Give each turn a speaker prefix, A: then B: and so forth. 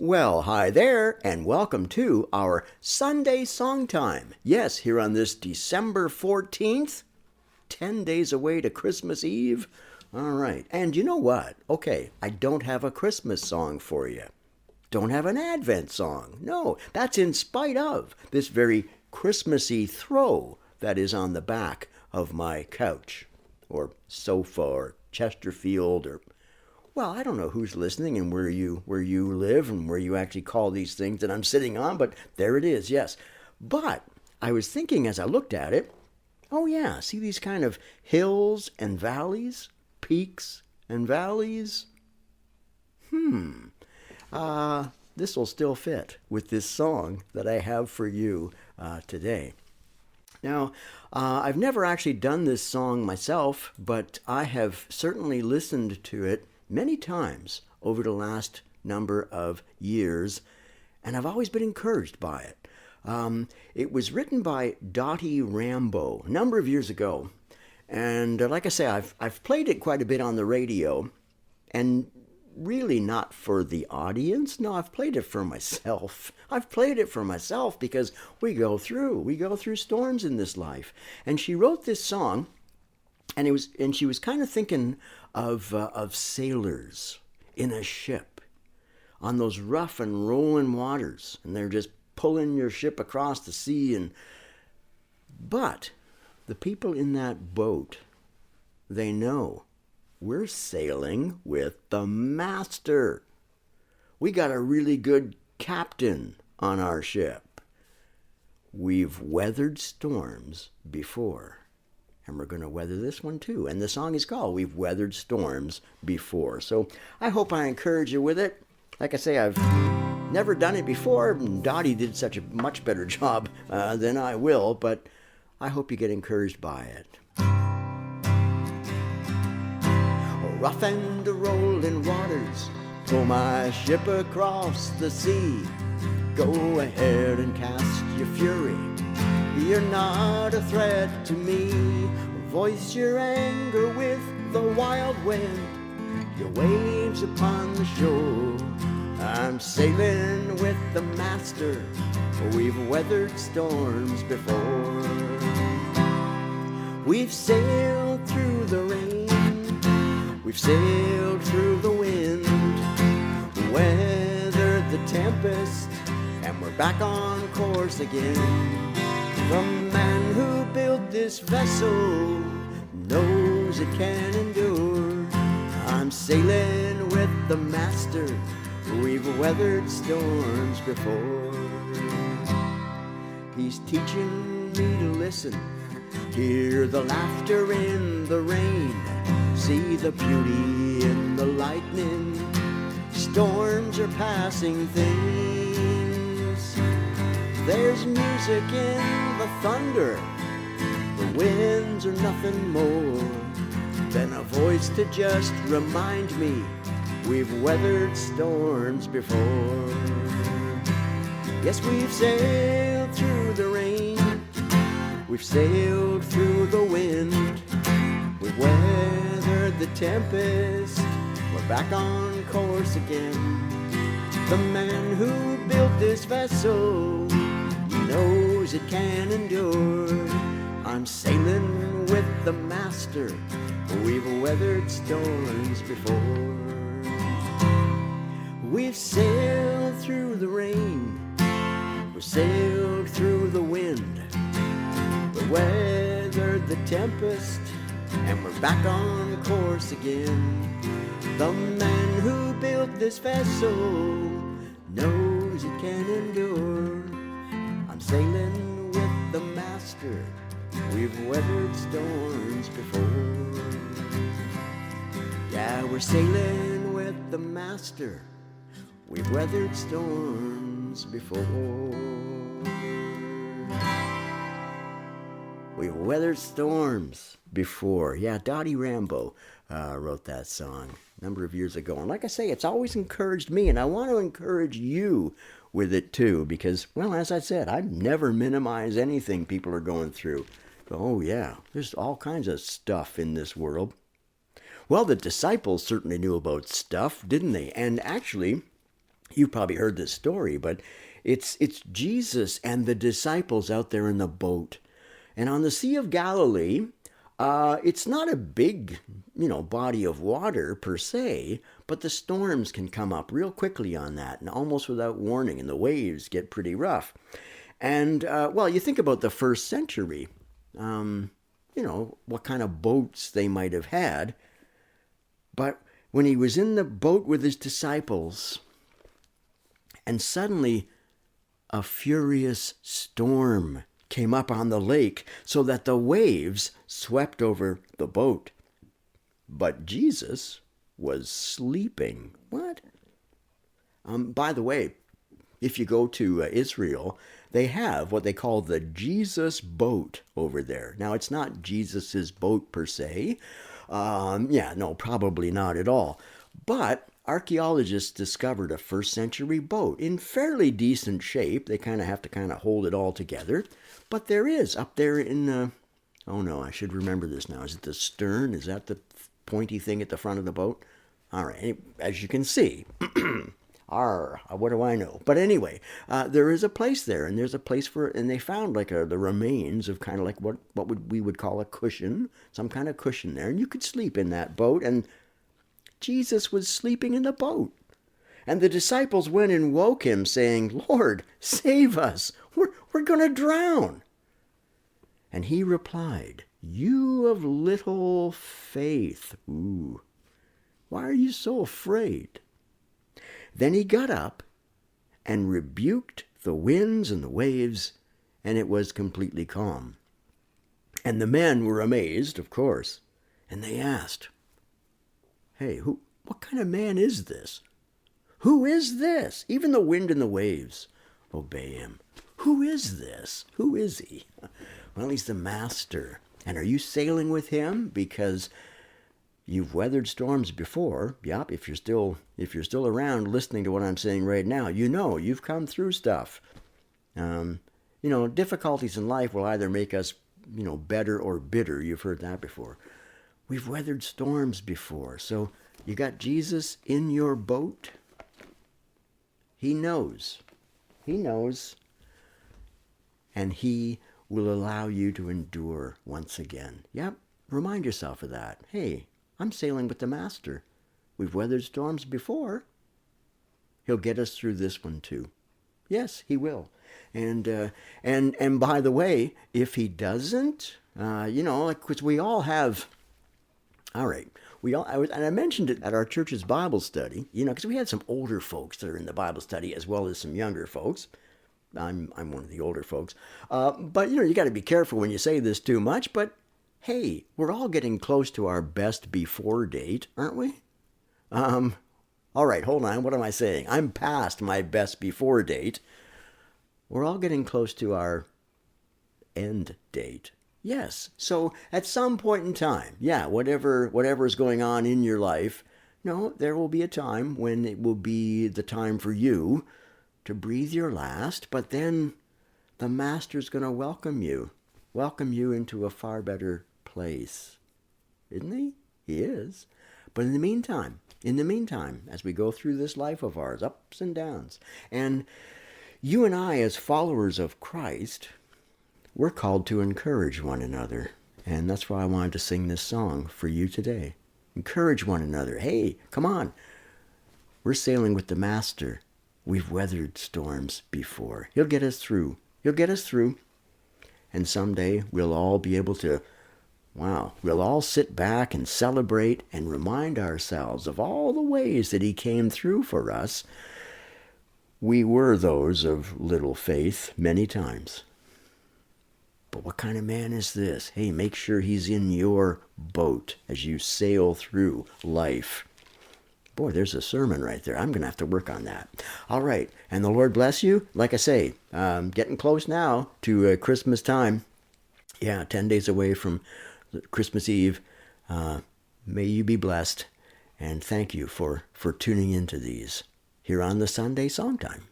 A: Well, hi there, and welcome to our Sunday Song Time. Yes, here on this December 14th, 10 days away to Christmas Eve. All right, and you know what? Okay, I don't have a Christmas song for you. Don't have an Advent song. No, that's in spite of this very Christmassy throw that is on the back of my couch, or sofa, or Chesterfield, or well, I don't know who's listening and where you live and where you actually call these things that I'm sitting on, but there it is, yes. But I was thinking as I looked at it, oh yeah, see these kind of hills and valleys, peaks and valleys? This will still fit with this song that I have for you today. Now, I've never actually done this song myself, but I have certainly listened to it many times over the last number of years, and I've always been encouraged by it. It was written by Dottie Rambo a number of years ago, and like I say, I've played it quite a bit on the radio, and really not for the audience. No, I've played it for myself. I've played it for myself because we go through storms in this life. And she wrote this song, and she was kind of thinking of sailors in a ship on those rough and rolling waters, and they're just pulling your ship across the sea. But the people in that boat, they know we're sailing with the master. We got a really good captain on our ship. We've weathered storms before. And we're going to weather this one too. And the song is called We've Weathered Storms Before. So I hope I encourage you with it. Like I say, I've never done it before. Dottie did such a much better job than I will, but I hope you get encouraged by it. Rough and rolling waters, pull my ship across the sea. Go ahead and cast your fury. You're not a threat to me. Voice your anger with the wild wind. Your waves upon the shore. I'm sailing with the master. We've weathered storms before. We've sailed through the rain. We've sailed through the wind. Weathered the tempest. And we're back on course again. The man who built this vessel knows it can endure. I'm sailing with the master. We've weathered storms before. He's teaching me to listen. Hear the laughter in the rain. See the beauty in the lightning. Storms are passing things. There's music in the thunder. The winds are nothing more than a voice to just remind me we've weathered storms before. Yes, we've sailed through the rain. We've sailed through the wind. We've weathered the tempest. We're back on course again. The man who built this vessel knows it can endure. I'm sailing with the master. We've weathered storms before. We've sailed through the rain. We've sailed through the wind. We weathered the tempest. And we're back on course again. The man who built this vessel knows it can endure. I'm sailing with the master. We've weathered storms before. Yeah, we're sailing with the master. We've weathered storms before. We've weathered storms before. Yeah, Dottie Rambo wrote that song a number of years ago. And like I say, it's always encouraged me, and I want to encourage you with it too, because, well, as I said, I never minimize anything people are going through. Oh yeah, there's all kinds of stuff in this world. Well, the disciples certainly knew about stuff, didn't they? And actually, You've probably heard this story, but it's Jesus and the disciples out there in the boat. And on the Sea of Galilee, it's not a big, body of water per se, but the storms can come up real quickly on that and almost without warning, and the waves get pretty rough. And, well, you think about the first century, what kind of boats they might have had. But when he was in the boat with his disciples, and suddenly a furious storm came up on the lake so that the waves swept over the boat. But Jesus was sleeping. What? By the way, if you go to Israel, they have what they call the Jesus boat over there. Now, it's not Jesus's boat per se. No, probably not at all. But archaeologists discovered a first century boat in fairly decent shape. They have to hold it all together. But there is up there in oh no, I should remember this now. Is it the stern? Is that the pointy thing at the front of the boat? All right, as you can see, what do I know? But anyway, there is a place there, and there's a place and they found the remains of kind of like what we would call a cushion, some kind of cushion there, and you could sleep in that boat, and Jesus was sleeping in the boat. And the disciples went and woke him, saying, "Lord, save us. We're going to drown." And he replied, "You of little faith. Ooh, why are you so afraid?" Then he got up and rebuked the winds and the waves, and it was completely calm. And the men were amazed, of course, and they asked, "Hey, what kind of man is this? Who is this? Even the wind and the waves obey him. Who is this? Who is he?" Well, he's the master. And are you sailing with him? Because you've weathered storms before. Yep, if you're still around listening to what I'm saying right now, you've come through stuff. Difficulties in life will either make us, better or bitter. You've heard that before. We've weathered storms before. So you got Jesus in your boat. He knows. He knows. And he will allow you to endure once again. Yep, remind yourself of that. Hey, I'm sailing with the master. We've weathered storms before. He'll get us through this one too. Yes, he will. And by the way, if he doesn't, because we all have. All right, and I mentioned it at our church's Bible study. Because we had some older folks that are in the Bible study as well as some younger folks. I'm one of the older folks. But you got to be careful when you say this too much. But hey, we're all getting close to our best before date, aren't we? All right, hold on. What am I saying? I'm past my best before date. We're all getting close to our end date. Yes. So at some point in time, whatever is going on in your life, there will be a time when it will be the time for you to breathe your last, but then the master's going to welcome you into a far better place. Isn't he? He is. But in the meantime, as we go through this life of ours, ups and downs, and you and I as followers of Christ, we're called to encourage one another. And that's why I wanted to sing this song for you today. Encourage one another. Hey, come on. We're sailing with the master. We've weathered storms before. He'll get us through. And someday we'll all be able to, we'll all sit back and celebrate and remind ourselves of all the ways that he came through for us. We were those of little faith many times. But what kind of man is this? Hey, make sure he's in your boat as you sail through life. Boy, there's a sermon right there. I'm going to have to work on that. All right. And the Lord bless you. Like I say, getting close now to Christmas time. 10 days away from Christmas Eve. May you be blessed. And thank you for tuning into these here on the Sunday Song Time.